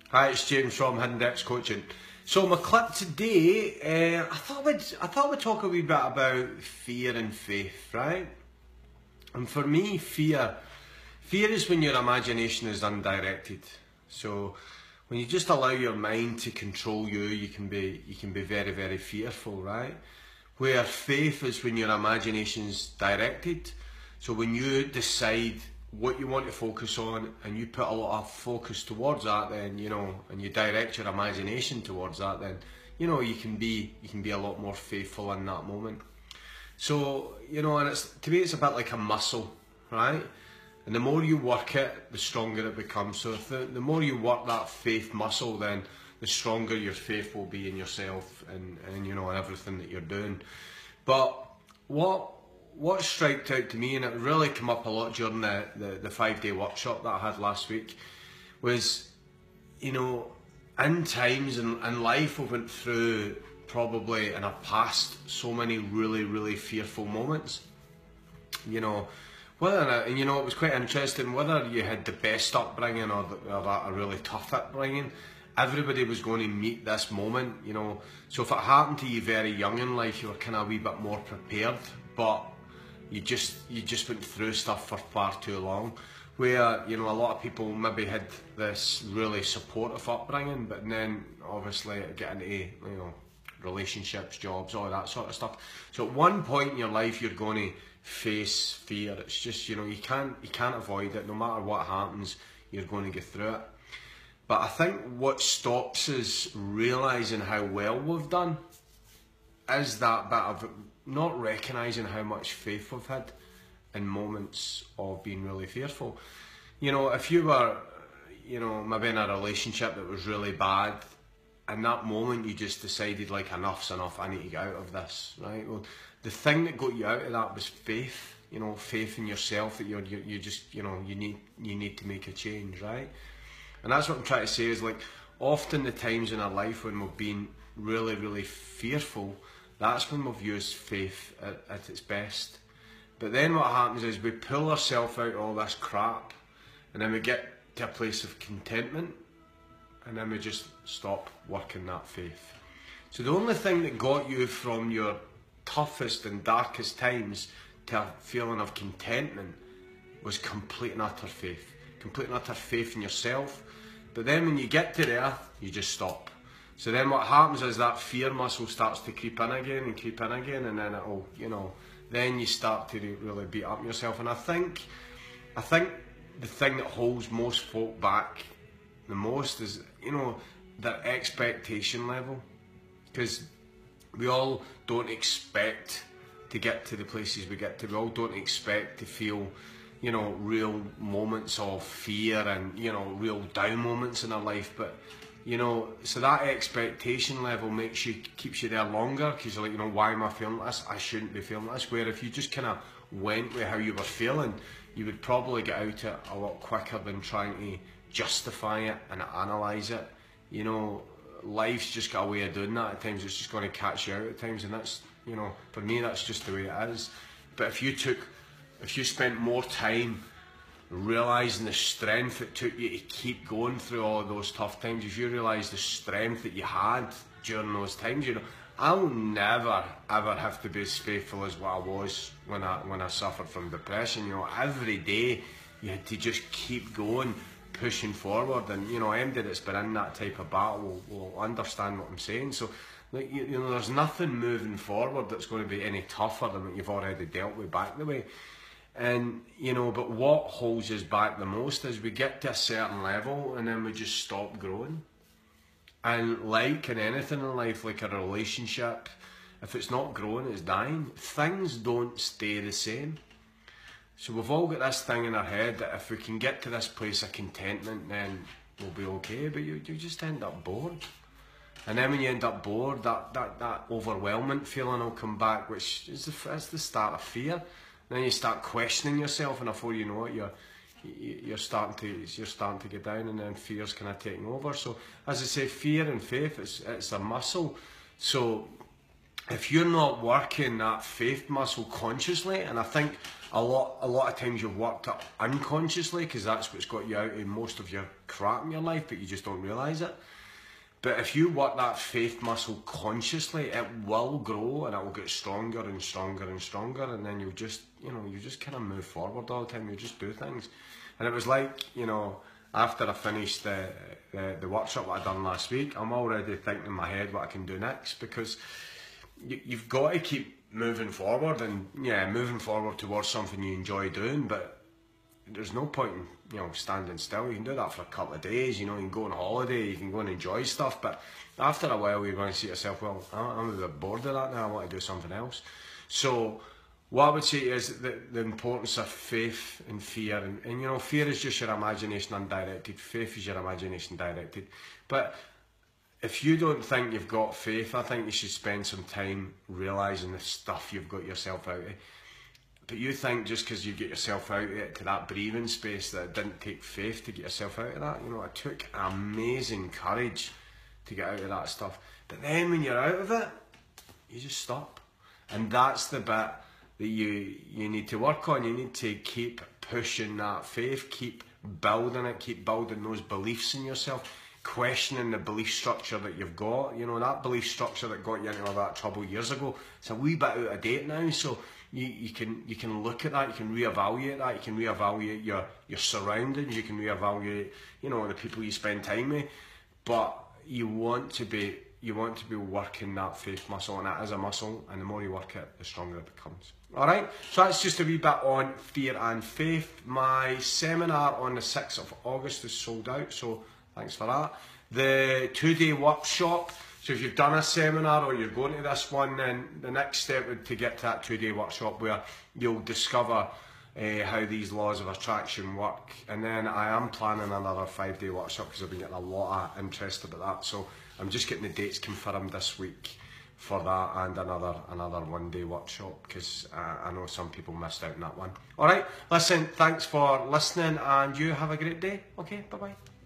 Hi, it's James from Index Coaching. So my clip today, I thought we'd talk a wee bit about fear and faith, right? And for me, fear is when your imagination is undirected. So when you just allow your mind to control you, you can be very, very fearful, right? Where faith is when your imagination's directed. So when you decide what you want to focus on and you put a lot of focus towards that, then and you direct your imagination towards that, then you can be a lot more faithful in that moment. So and to me it's a bit like a muscle, right? And the more you work it, the stronger it becomes. So if the more you work that faith muscle, then the stronger your faith will be in yourself and everything that you're doing. But what struck out to me, and it really came up a lot during the 5-day workshop that I had last week, was in times in life we went through probably in our past so many really, really fearful moments. Whether it was quite interesting whether you had the best upbringing or a really tough upbringing. Everybody was going to meet this moment, So if it happened to you very young in life, you were kind of a wee bit more prepared, but you just went through stuff for far too long. Where a lot of people maybe had this really supportive upbringing, but then obviously get into relationships, jobs, all that sort of stuff. So at one point in your life, you're going to face fear. It's just you can't avoid it. No matter what happens, you're going to get through it. But I think what stops us realising how well we've done is that bit of not recognising how much faith we've had in moments of being really fearful. If you were, maybe in a relationship that was really bad, in that moment you just decided like enough's enough, I need to get out of this, right? Well, the thing that got you out of that was faith, faith in yourself that you need to make a change, right? And that's what I'm trying to say is like often the times in our life when we've been really, really fearful, that's when we've used faith at its best. But then what happens is we pull ourselves out of all this crap and then we get to a place of contentment and then we just stop working that faith. So the only thing that got you from your toughest and darkest times to a feeling of contentment was complete and utter faith. Complete and utter faith in yourself. But then when you get to there, you just stop. So then what happens is that fear muscle starts to creep in again, and then it'll, then you start to really beat up yourself. And I think the thing that holds most folk back the most is, their expectation level. Because we all don't expect to get to the places we get to. We all don't expect to feel, real moments of fear and, real down moments in our life. But so that expectation level keeps you there longer because you're like, why am I feeling this? I shouldn't be feeling this. Where if you just kind of went with how you were feeling, you would probably get out it a lot quicker than trying to justify it and analyse it. Life's just got a way of doing that at times. It's just going to catch you out at times, and that's, for me, that's just the way it is. But if you spent more time realising the strength it took you to keep going through all of those tough times, if you realise the strength that you had during those times, I'll never ever have to be as faithful as what I was when I suffered from depression. Every day you had to just keep going, pushing forward, and anybody that's been in that type of battle will understand what I'm saying. So like, there's nothing moving forward that's going to be any tougher than what you've already dealt with back the way. And but what holds us back the most is we get to a certain level and then we just stop growing. And like in anything in life, like a relationship, if it's not growing, it's dying. Things don't stay the same. So we've all got this thing in our head that if we can get to this place of contentment, then we'll be okay. But you just end up bored. And then when you end up bored, that overwhelming feeling will come back, which is the start of fear. Then you start questioning yourself, and before you know it, you're starting to get down, and then fear's kind of taking over. So as I say, fear and faith, it's a muscle. So if you're not working that faith muscle consciously, and I think a lot of times you've worked it unconsciously because that's what's got you out in most of your crap in your life, but you just don't realise it. But if you work that faith muscle consciously, it will grow and it will get stronger and stronger and stronger, and then you'll just, you just kind of move forward all the time. You just do things. And it was like, after I finished the workshop that I done last week, I'm already thinking in my head what I can do next, because you've got to keep moving forward, and moving forward towards something you enjoy doing. But there's no point in standing still. You can do that for a couple of days. You can go on holiday, you can go and enjoy stuff, but after a while you're going to see yourself, well, I'm a bit bored of that now, I want to do something else. So what I would say is the importance of faith and fear, and fear is just your imagination undirected, faith is your imagination directed. But if you don't think you've got faith, I think you should spend some time realising the stuff you've got yourself out of. But you think just because you get yourself out of it to that breathing space that it didn't take faith to get yourself out of that. It took amazing courage to get out of that stuff. But then when you're out of it, you just stop. And that's the bit that you need to work on. You need to keep pushing that faith, keep building it, keep building those beliefs in yourself, questioning the belief structure that you've got. That belief structure that got you into all that trouble years ago, it's a wee bit out of date now. So you can look at that, you can reevaluate that, you can reevaluate your surroundings, you can reevaluate the people you spend time with. But you want to be working that faith muscle, and it is a muscle, and the more you work it, the stronger it becomes. Alright, so that's just a wee bit on fear and faith. My seminar on the 6th of August is sold out, so thanks for that. The 2-day workshop, so if you've done a seminar or you're going to this one, then the next step would to get to that 2-day workshop where you'll discover how these laws of attraction work. And then I am planning another 5-day workshop because I've been getting a lot of interest about that. So I'm just getting the dates confirmed this week for that, and another 1-day workshop, because I know some people missed out on that one. Alright, listen, thanks for listening, and you have a great day. Okay, bye bye.